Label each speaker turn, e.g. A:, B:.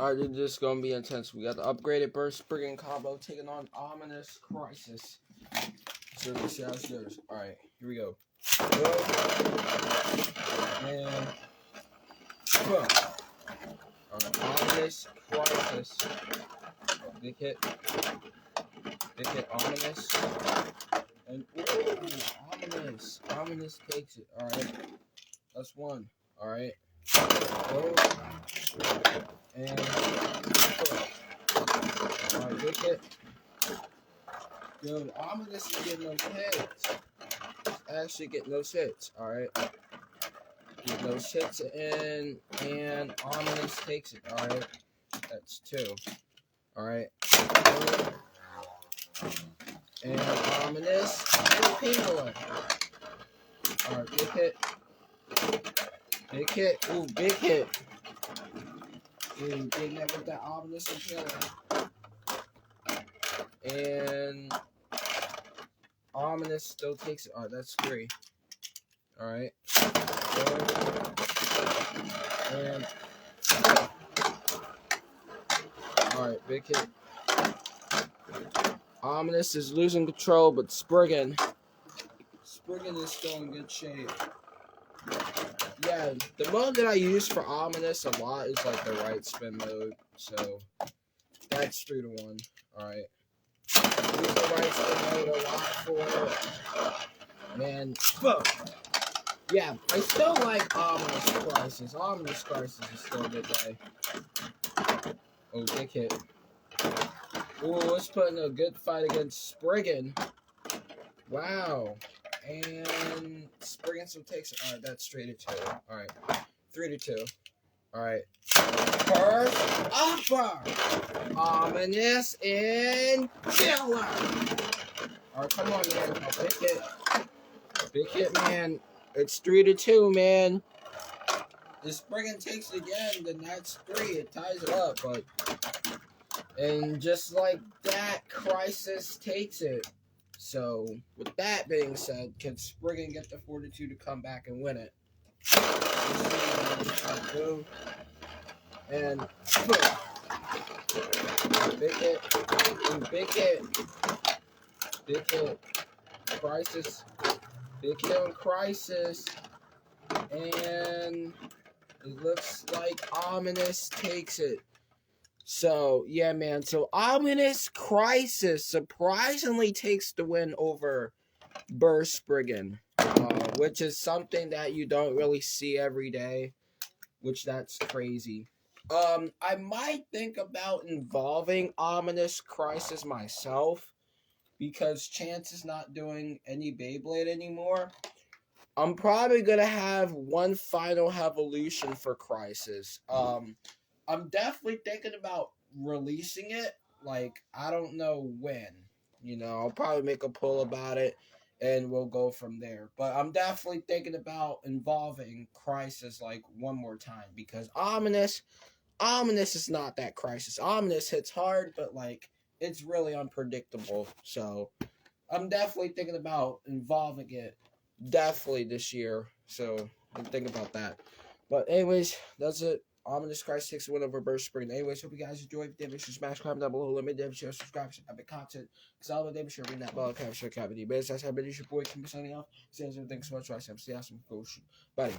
A: Alright, this is gonna be intense. We got the upgraded burst Spriggan combo taking on ominous Crysxs. So let's see how it goes. Alright, here we go. Go. And boom. Alright, ominous Crysxs. Big hit. Big hit, ominous. And ooh, ominous. Ominous takes it. Alright. That's one. Alright. Go. And alright, big hit. Dude, ominous is getting those hits. Actually getting those hits. Alright. Get those hits in, and ominous takes it. Alright. That's two. Alright. And ominous and penguin. Alright, big hit. Big hit. Ooh, big hit. Ooh, getting that with that ominous and penguin. And ominous still takes it. Alright, that's three. Alright. And alright, big hit. Ominous is losing control, but Spriggan is still in good shape. Yeah, the mode that I use for ominous a lot is like the right spin mode, so that's 3-1. Alright. Use the right spin mode a lot for, man. Boom. Yeah, I still like ominous Crysxs. Ominous Crysxs is still a good day. Oh, big hit. Ooh, let's put in a good fight against Spriggan. Wow. And Spriggan still takes it. Alright, that's 3-2. Alright. 3-2. Alright. First upper. Ominous and killer. Alright, come on, man. Oh, big hit. Big hit, man. It's 3-2, man. If Spriggan takes it again, then that's 3. It ties it up, but and just like that, Crysxs takes it. So, with that being said, can Spriggan get the fortitude to come back and win it? Boom. And boom. Big hit. Big hit. Big hit. Crysxs. Big hit on Crysxs. And it looks like ominous takes it. So, yeah, man. So, ominous Crysxs surprisingly takes the win over burst Spriggan, which is something that you don't really see every day, which that's crazy. I might think about involving ominous Crysxs myself, because Chance is not doing any Beyblade anymore. I'm probably going to have one final evolution for Crysxs. I'm definitely thinking about releasing it. Like, I don't know when. You know, I'll probably make a poll about it, and we'll go from there. But I'm definitely thinking about involving Crysxs, like, one more time. Because Ominous is not that Crysxs. Ominous hits hard, but, like, it's really unpredictable. So, I'm definitely thinking about involving it. Definitely this year. So, I'm thinking about that. But, anyways, that's it. Ominous Crysxs takes a win over burst Spriggan. Anyways, hope you guys enjoyed. If you did, make sure to smash comment down below. Let me know, share, subscribe, epic content. Because all of them, sure read that ball, capture, cavity. But as I said, your boy, keep me signing off. Thanks so much. I see you awesome. Go shoot. Bye.